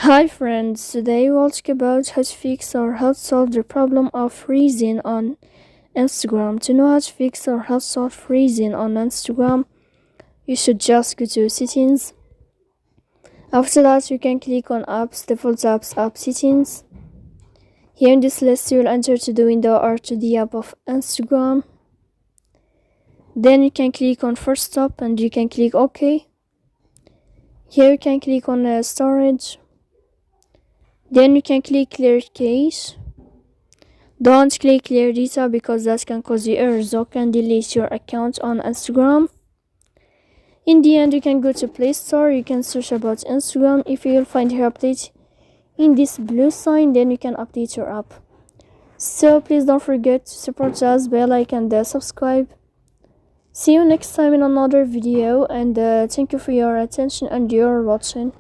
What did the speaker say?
Hi friends, today we'll talk about how to fix or how to solve the problem of freezing on Instagram. To know how to fix or how to solve freezing on Instagram, you should just go to settings. After that, you can click on apps, default apps, app settings. Here in this list, you'll enter to the window or to the app of Instagram. Then you can click on first stop and you can click OK. Here you can click on storage. Then you can click clear cache. Don't click clear data because that can cause you errors or can delete your account on Instagram. In the end, you can go to Play Store, you can search about Instagram. If you'll find your update in this blue sign, then you can update your app. So please don't forget to support us, bell icon and subscribe. See you next time in another video, and thank you for your attention and your watching.